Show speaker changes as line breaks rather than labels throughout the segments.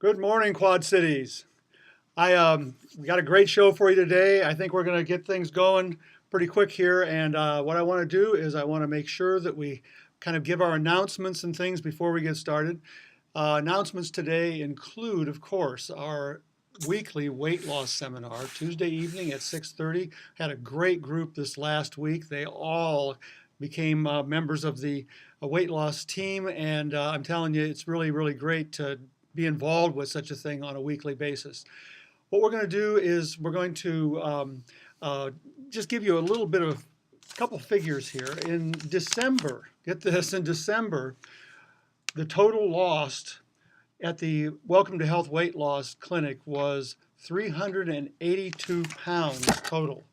Good morning, Quad Cities. We got a great show for you today. I think we're going to get things going pretty quick here. And what I want to do is I want to make sure that we kind of give our announcements and things before we get started. Announcements today include, of course, our weekly weight loss seminar Tuesday evening at 6:30. Had a great group this last week. They all became members of the weight loss team, and I'm telling you, it's really, really great to be involved with such a thing on a weekly basis. What we're going to do is we're going to uh, just give you a little bit of a couple figures here. In December, get this, in December, the total lost at the Welcome to Health Weight Loss Clinic was 382 pounds total.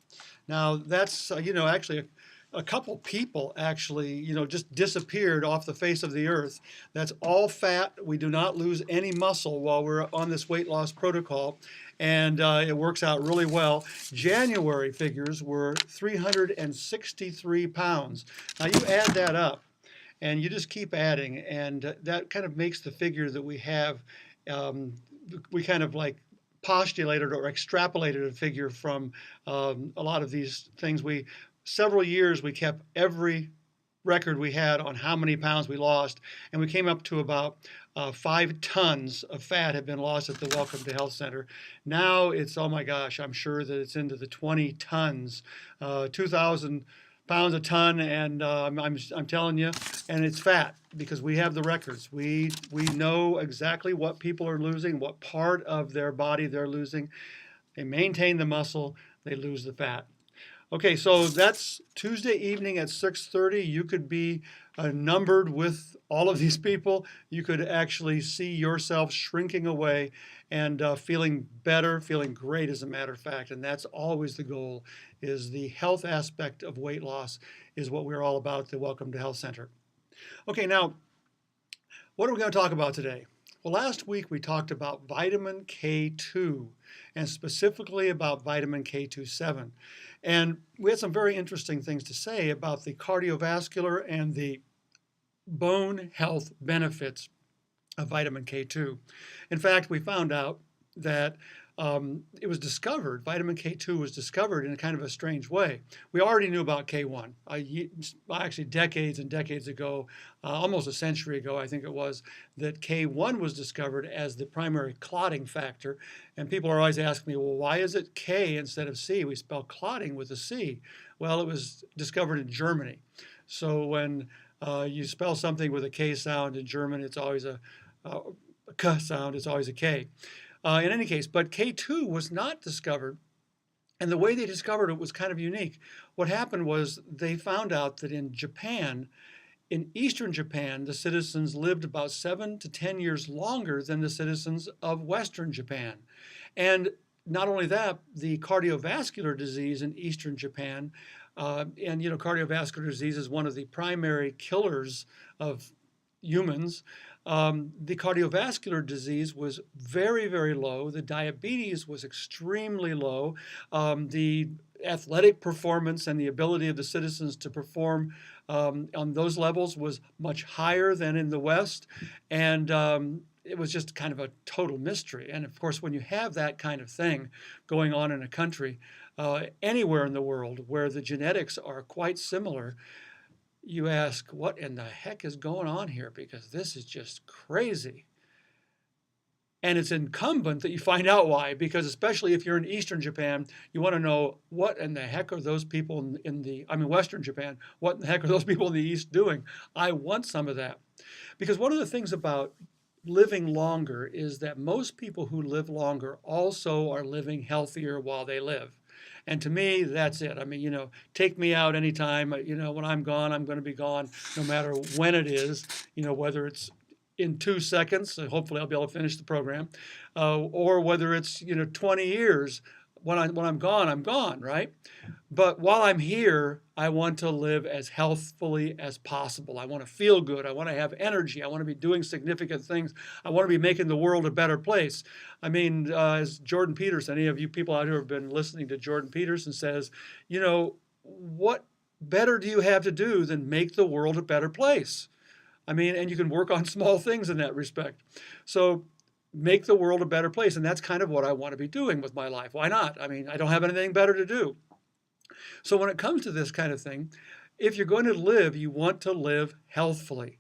Now that's, actually a couple people actually, just disappeared off the face of the earth. That's all fat. We do not lose any muscle while we're on this weight loss protocol, and it works out really well. January figures were 363 pounds. Now you add that up, and you just keep adding, and that kind of makes the figure that we have. We kind of like postulated or extrapolated a figure from a lot of these things. Several years we kept every record we had on how many pounds we lost, and we came up to about 5 tons of fat had been lost at the Welcome to Health Center. Now it's, oh my gosh, I'm sure that it's into the 20 tons, 2,000 pounds a ton, and I'm telling you, and it's fat because we have the records. We know exactly what people are losing, what part of their body they're losing. They maintain the muscle, they lose the fat. Okay, so that's Tuesday evening at 6:30. You could be numbered with all of these people. You could actually see yourself shrinking away and feeling better, feeling great, as a matter of fact. And that's always the goal, is the health aspect of weight loss is what we're all about at the Welcome to Health Center. Okay, now, what are we going to talk about today? Well, last week we talked about vitamin K2, and specifically about vitamin K2-7. And we had some very interesting things to say about the cardiovascular and the bone health benefits of vitamin K2. In fact, we found out that it was discovered, vitamin K2 was discovered in a kind of a strange way. We already knew about K1. Actually, decades and decades ago, almost a century ago, I think it was, that K1 was discovered as the primary clotting factor. And people are always asking me, well, why is it K instead of C? We spell clotting with a C. Well, it was discovered in Germany. So when you spell something with a K sound in German, it's always a K sound, it's always a K. In any case, but K2 was not discovered, and the way they discovered it was kind of unique. What happened was they found out that in Japan, in eastern Japan, the citizens lived about 7 to 10 years longer than the citizens of western Japan. And not only that, the cardiovascular disease in eastern Japan, cardiovascular disease is one of the primary killers of humans. The cardiovascular disease was very, very low. The diabetes was extremely low. The athletic performance and the ability of the citizens to perform on those levels was much higher than in the West. And it was just kind of a total mystery. And of course, when you have that kind of thing going on in a country, anywhere in the world where the genetics are quite similar, you ask, what in the heck is going on here? Because this is just crazy. And it's incumbent that you find out why, because especially if you're in Eastern Japan, you want to know what in the heck are those people Western Japan, what in the heck are those people in the East doing? I want some of that. Because one of the things about living longer is that most people who live longer also are living healthier while they live. And to me, that's it. I mean, take me out anytime. When I'm gone, I'm going to be gone no matter when it is, whether it's in 2 seconds, so hopefully I'll be able to finish the program, or whether it's, 20 years. When I'm gone, right? But while I'm here, I want to live as healthfully as possible. I want to feel good. I want to have energy. I want to be doing significant things. I want to be making the world a better place. I mean, as Jordan Peterson, any of you people out here have been listening to Jordan Peterson says, what better do you have to do than make the world a better place? I mean, and you can work on small things in that respect. So make the world a better place. And that's kind of what I want to be doing with my life. Why not? I mean, I don't have anything better to do. So when it comes to this kind of thing, if you're going to live, you want to live healthfully.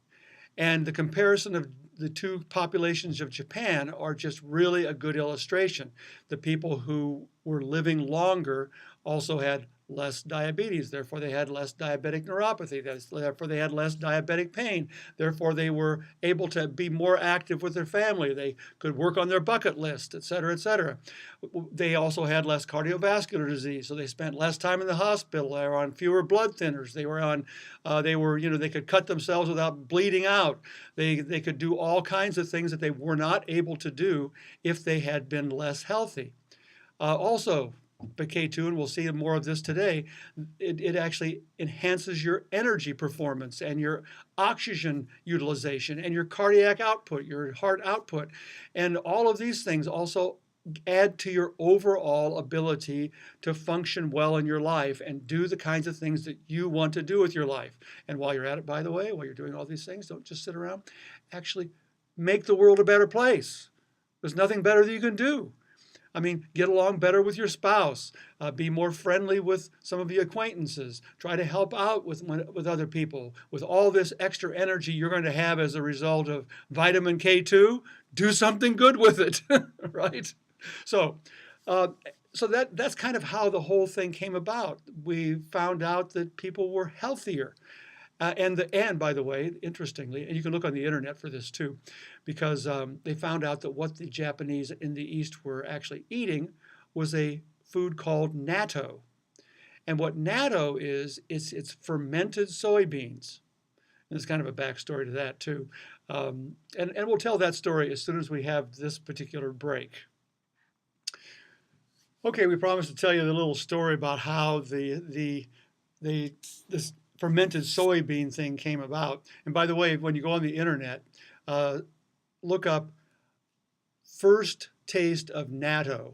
And the comparison of the two populations of Japan are just really a good illustration. The people who were living longer also had less diabetes, therefore they had less diabetic neuropathy, therefore they had less diabetic pain, therefore they were able to be more active with their family, they could work on their bucket list, et cetera, et cetera. They also had less cardiovascular disease, so they spent less time in the hospital, they were on fewer blood thinners, they could cut themselves without bleeding out, they could do all kinds of things that they were not able to do if they had been less healthy. Also, the K2, and we'll see more of this today, it actually enhances your energy performance and your oxygen utilization and your cardiac output, your heart output. And all of these things also add to your overall ability to function well in your life and do the kinds of things that you want to do with your life. And while you're at it, by the way, while you're doing all these things, don't just sit around. Actually make the world a better place. There's nothing better that you can do. I mean, get along better with your spouse, be more friendly with some of your acquaintances, try to help out with other people. With all this extra energy you're going to have as a result of vitamin K2, do something good with it, right? So, that's kind of how the whole thing came about. We found out that people were healthier. And by the way, interestingly, and you can look on the internet for this too, because they found out that what the Japanese in the East were actually eating was a food called natto. And what natto is, it's fermented soybeans. And there's kind of a backstory to that too. And we'll tell that story as soon as we have this particular break. Okay, we promised to tell you the little story about how this fermented soybean thing came about. And by the way, when you go on the internet, look up first taste of natto.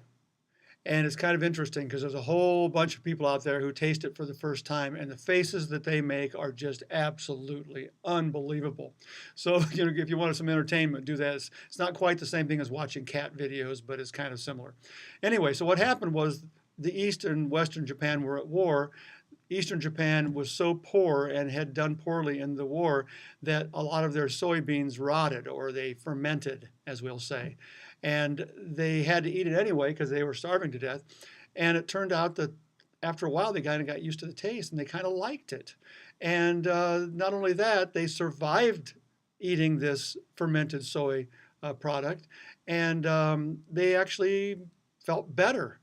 And it's kind of interesting because there's a whole bunch of people out there who taste it for the first time, and the faces that they make are just absolutely unbelievable. So, if you wanted some entertainment, do that. It's not quite the same thing as watching cat videos, but it's kind of similar. Anyway, so what happened was the East and Western Japan were at war. Eastern Japan was so poor and had done poorly in the war that a lot of their soybeans rotted, or they fermented, as we'll say. And they had to eat it anyway because they were starving to death. And it turned out that after a while, they kind of got used to the taste and they kind of liked it. And not only that, they survived eating this fermented soy product, and they actually felt better.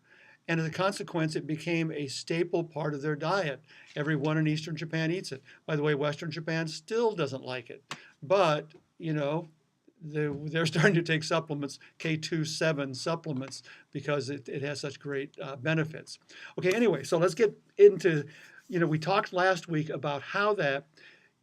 And as a consequence, it became a staple part of their diet. Everyone in Eastern Japan eats it. By the way, Western Japan still doesn't like it. But, they're starting to take supplements, K2-7 supplements, because it has such great benefits. Okay, anyway, so let's get into, we talked last week about how that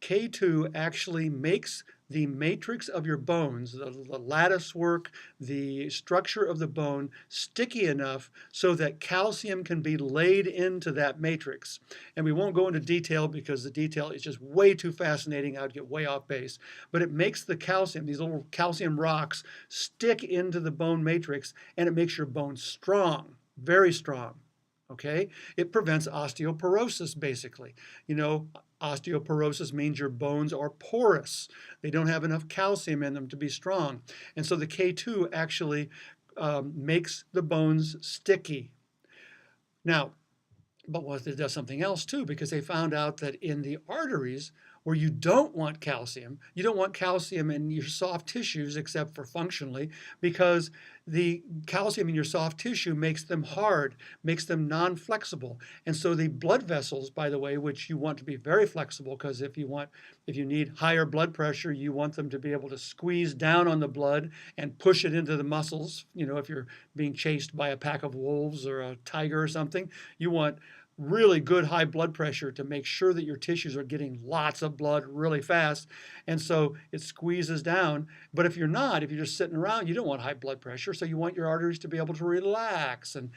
K2 actually makes the matrix of your bones, the lattice work, the structure of the bone, sticky enough so that calcium can be laid into that matrix. And we won't go into detail because the detail is just way too fascinating. I'd get way off base. But it makes the calcium, these little calcium rocks, stick into the bone matrix, and it makes your bones strong, very strong. Okay? It prevents osteoporosis, basically. Osteoporosis means your bones are porous. They don't have enough calcium in them to be strong. And so the K2 actually makes the bones sticky. Now, but what it does something else too, because they found out that in the arteries where you don't want calcium in your soft tissues except for functionally, because the calcium in your soft tissue makes them hard, makes them non-flexible. And so the blood vessels, by the way, which you want to be very flexible, because if you need higher blood pressure, you want them to be able to squeeze down on the blood and push it into the muscles. If you're being chased by a pack of wolves or a tiger or something, you want really good high blood pressure to make sure that your tissues are getting lots of blood really fast. And so it squeezes down. But if you're just sitting around, you don't want high blood pressure. So you want your arteries to be able to relax and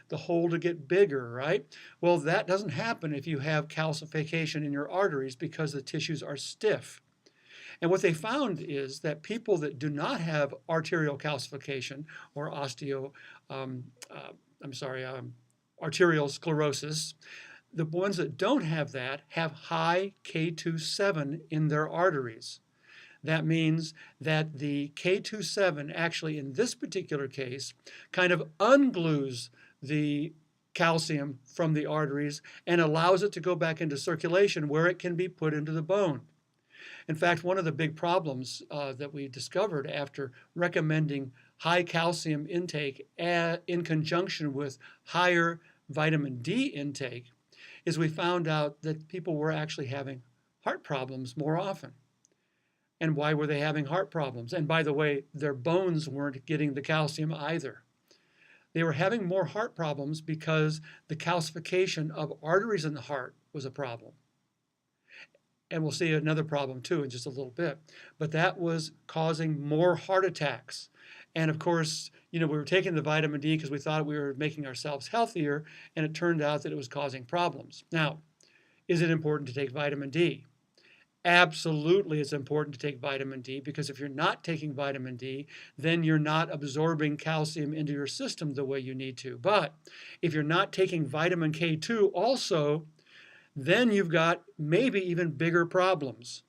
the hole to get bigger, right? Well, that doesn't happen if you have calcification in your arteries because the tissues are stiff. And what they found is that people that do not have arterial calcification or arterial sclerosis, the ones that don't have that have high K2-7 in their arteries. That means that the K2-7 actually in this particular case kind of unglues the calcium from the arteries and allows it to go back into circulation where it can be put into the bone. In fact, one of the big problems that we discovered after recommending high calcium intake in conjunction with higher vitamin D intake is we found out that people were actually having heart problems more often. And why were they having heart problems? And by the way, their bones weren't getting the calcium either. They were having more heart problems because the calcification of arteries in the heart was a problem. And we'll see another problem too in just a little bit. But that was causing more heart attacks. And of course, we were taking the vitamin D because we thought we were making ourselves healthier, and it turned out that it was causing problems. Now, is it important to take vitamin D? Absolutely, it's important to take vitamin D, because if you're not taking vitamin D, then you're not absorbing calcium into your system the way you need to. But if you're not taking vitamin K2 also, then you've got maybe even bigger problems.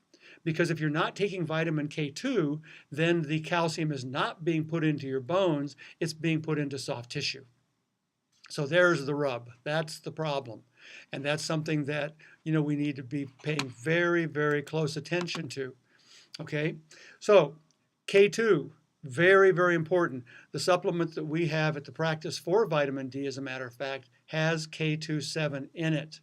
Because if you're not taking vitamin K2, then the calcium is not being put into your bones, it's being put into soft tissue. So there's the rub. That's the problem. And that's something that, we need to be paying very, very close attention to. Okay? So K2, very, very important. The supplement that we have at the practice for vitamin D, as a matter of fact, has K2-7 in it.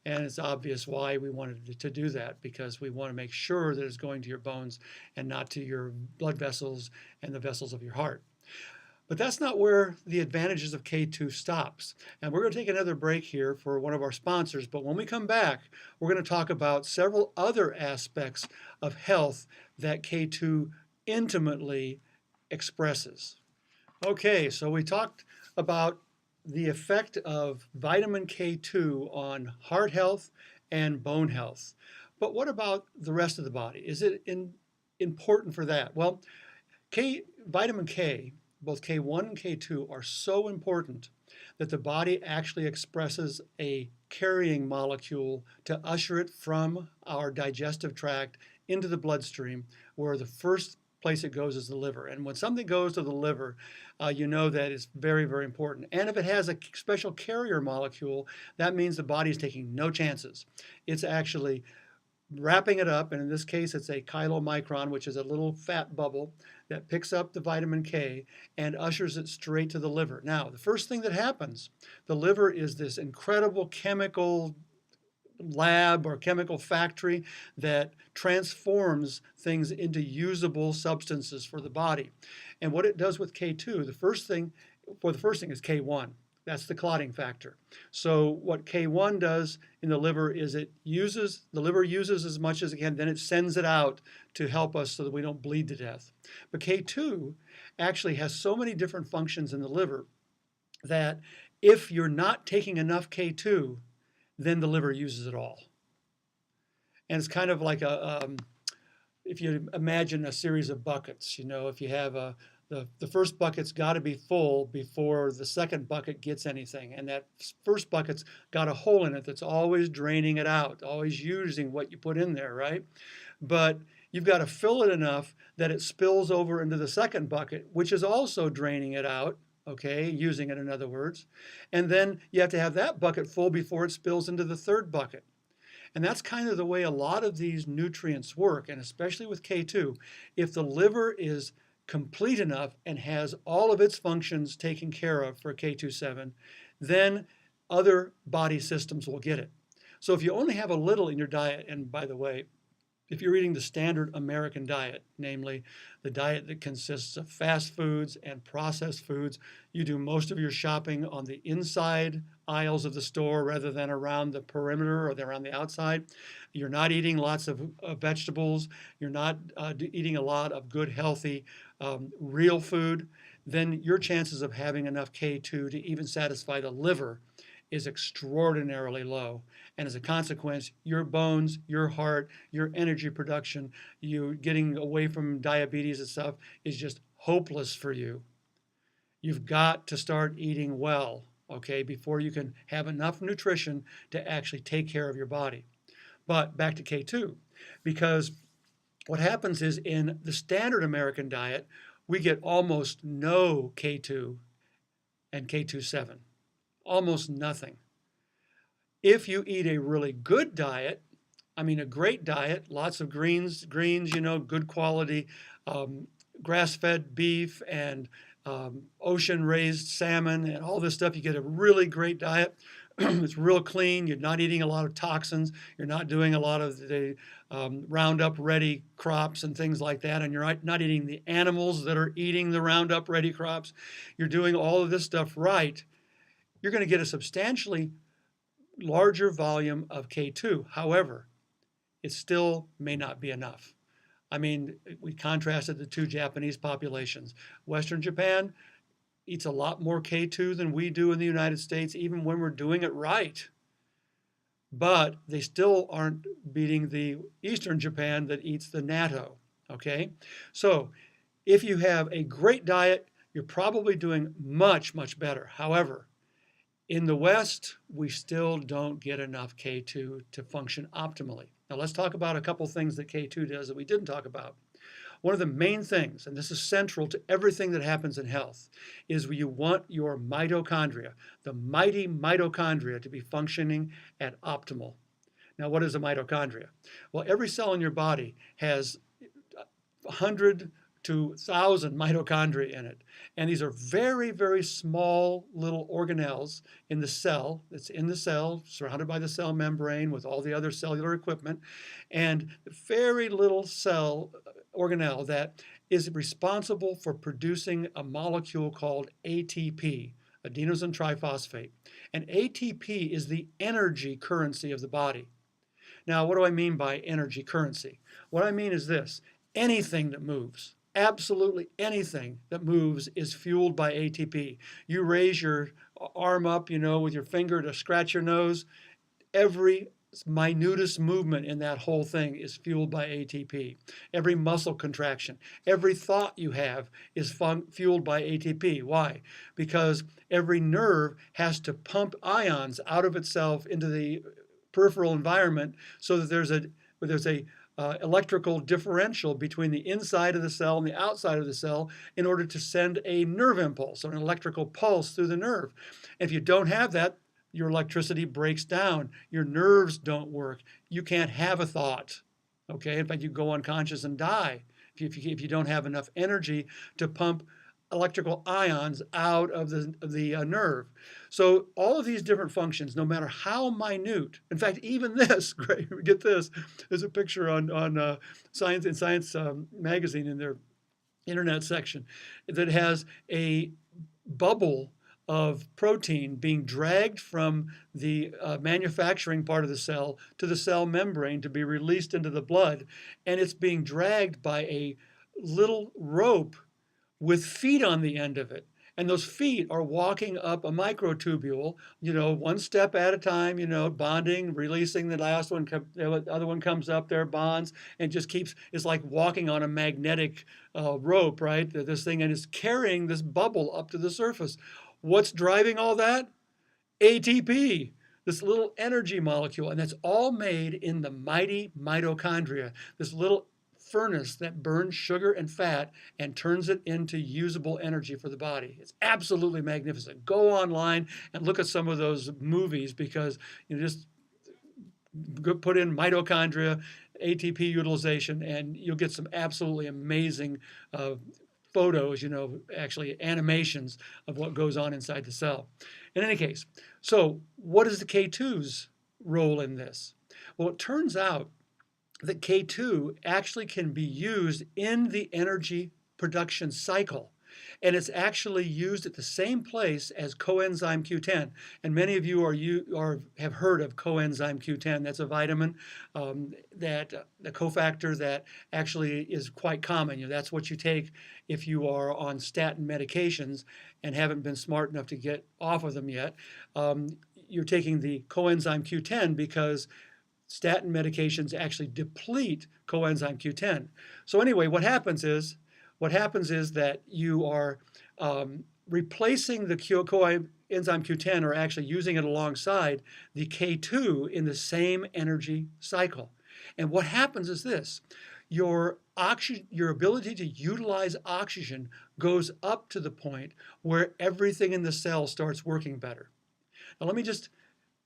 And it's obvious why we wanted to do that, because we want to make sure that it's going to your bones and not to your blood vessels and the vessels of your heart. But that's not where the advantages of K2 stops. And we're going to take another break here for one of our sponsors. But when we come back, we're going to talk about several other aspects of health that K2 intimately expresses. Okay, so we talked about the effect of vitamin K2 on heart health and bone health. But what about the rest of the body? Is it important for that? Well, vitamin K, both K1 and K2, are so important that the body actually expresses a carrying molecule to usher it from our digestive tract into the bloodstream, where the first place it goes is the liver. And when something goes to the liver, you know that it's very, very important. And if it has a special carrier molecule, that means the body is taking no chances. It's actually wrapping it up, and in this case it's a chylomicron, which is a little fat bubble that picks up the vitamin K and ushers it straight to the liver. Now, the first thing that happens, the liver is this incredible chemical lab or chemical factory that transforms things into usable substances for the body. And what it does with K2, the first thing is K1. That's the clotting factor. So what K1 does in the liver is the liver uses as much as it can, then it sends it out to help us so that we don't bleed to death. But K2 actually has so many different functions in the liver that if you're not taking enough K2, then the liver uses it all. And it's kind of like if you imagine a series of buckets, if you have the first bucket's got to be full before the second bucket gets anything. And that first bucket's got a hole in it that's always draining it out, always using what you put in there, right? But you've got to fill it enough that it spills over into the second bucket, which is also draining it out, okay, using it in other words. And then you have to have that bucket full before it spills into the third bucket. And that's kind of the way a lot of these nutrients work, and especially with K2. If the liver is complete enough and has all of its functions taken care of for K2-7, then other body systems will get it. So if you only have a little in your diet, and by the way, if you're eating the standard American diet, namely the diet that consists of fast foods and processed foods, you do most of your shopping on the inside aisles of the store rather than around the perimeter or around the outside. You're not eating lots of vegetables. You're not eating a lot of good, healthy, real food. Then your chances of having enough K2 to even satisfy the liver is extraordinarily low. And as a consequence, your bones, your heart, your energy production, you getting away from diabetes and stuff is just hopeless for you. You've got to start eating well, okay, before you can have enough nutrition to actually take care of your body. But back to K2, because what happens is in the standard American diet, we get almost no K2 and K2-7, almost nothing. If you eat a really good diet, I mean a great diet, lots of greens, good quality grass-fed beef and ocean-raised salmon and all this stuff, you get a really great diet. It's real clean. You're not eating a lot of toxins. You're not doing a lot of the Roundup Ready crops and things like that. And you're not eating the animals that are eating the Roundup Ready crops. You're doing all of this stuff right. You're going to get a substantially larger volume of K2. However, it still may not be enough. I mean, we contrasted the two Japanese populations. Western Japan eats a lot more K2 than we do in the United States, even when we're doing it right. But they still aren't beating the Eastern Japan that eats the natto, okay? So if you have a great diet, you're probably doing much, much better. However, in the West, we still don't get enough K2 to function optimally. Now let's talk about a couple things that K2 does that we didn't talk about. One of the main things, and this is central to everything that happens in health, is you want your mitochondria, the mighty mitochondria, to be functioning at optimal. Now, what is a mitochondria? Well, every cell in your body has 100 to 1,000 mitochondria in it. And these are very, very small little organelles in the cell. It's in the cell, surrounded by the cell membrane with all the other cellular equipment. And very little cell organelle that is responsible for producing a molecule called ATP, adenosine triphosphate. And ATP is the energy currency of the body. Now, what do I mean by energy currency? What I mean is this: anything that moves, absolutely anything that moves, is fueled by ATP. You raise your arm up, with your finger to scratch your nose. Every minutest movement in that whole thing is fueled by ATP. Every muscle contraction, every thought you have is fueled by ATP. Why? Because every nerve has to pump ions out of itself into the peripheral environment so that there's a electrical differential between the inside of the cell and the outside of the cell in order to send a nerve impulse or an electrical pulse through the nerve. If you don't have that, your electricity breaks down. Your nerves don't work. You can't have a thought. Okay, in fact, you go unconscious and die if you don't have enough energy to pump electrical ions out of the nerve. So all of these different functions, no matter how minute, in fact, even this, great, get this, there's a picture on Science magazine in their internet section that has a bubble of protein being dragged from the manufacturing part of the cell to the cell membrane to be released into the blood. And it's being dragged by a little rope with feet on the end of it. And those feet are walking up a microtubule, one step at a time, bonding, releasing the last one, the other one comes up there, bonds, and just keeps, it's like walking on a magnetic rope, right? This thing, and it's carrying this bubble up to the surface. What's driving all that? ATP, this little energy molecule, and that's all made in the mighty mitochondria, this little furnace that burns sugar and fat and turns it into usable energy for the body. It's absolutely magnificent. Go online and look at some of those movies, because just put in mitochondria, ATP utilization, and you'll get some absolutely amazing photos, actually animations of what goes on inside the cell. In any case, so what is the K2's role in this? Well, it turns out that K2 actually can be used in the energy production cycle. And it's actually used at the same place as coenzyme Q10. And many of you have heard of coenzyme Q10. That's a vitamin, the cofactor that actually is quite common. That's what you take if you are on statin medications and haven't been smart enough to get off of them yet. you're taking the coenzyme Q10 because statin medications actually deplete coenzyme Q10. So anyway, what happens is that you are replacing the coenzyme Q10, or actually using it alongside the K2 in the same energy cycle. And what happens is this: your ability to utilize oxygen goes up to the point where everything in the cell starts working better. Now let me just,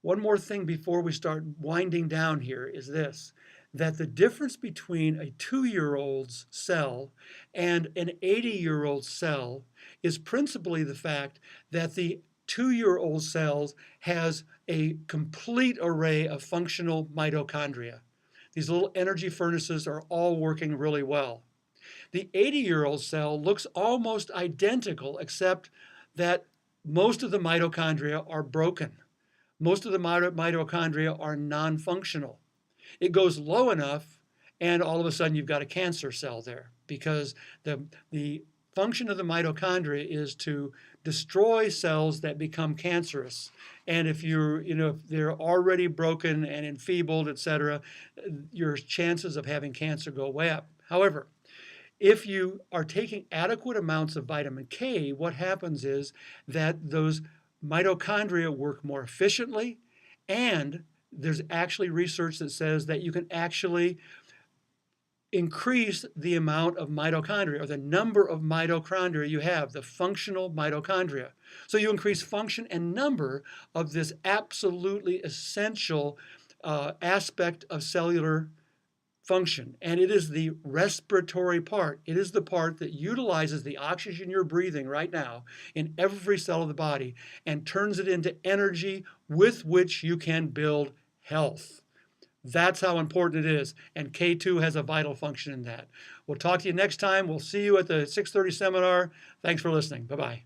one more thing before we start winding down here is this: that the difference between a 2-year-old's cell and an 80-year-old cell is principally the fact that the 2-year-old cell has a complete array of functional mitochondria. These little energy furnaces are all working really well. The 80-year-old cell looks almost identical, except that most of the mitochondria are broken. Most of the mitochondria are non-functional. It goes low enough, and all of a sudden you've got a cancer cell there, because the function of the mitochondria is to destroy cells that become cancerous. And if if they're already broken and enfeebled, etc., your chances of having cancer go way up. However, if you are taking adequate amounts of vitamin K, what happens is that those mitochondria work more efficiently, and there's actually research that says that you can actually increase the amount of mitochondria, or the number of mitochondria you have, the functional mitochondria. So you increase function and number of this absolutely essential aspect of cellular function. And it is the respiratory part. It is the part that utilizes the oxygen you're breathing right now in every cell of the body and turns it into energy with which you can build health. That's how important it is, and K2 has a vital function in that. We'll talk to you next time. We'll see you at the 6:30 seminar. Thanks for listening. Bye-bye.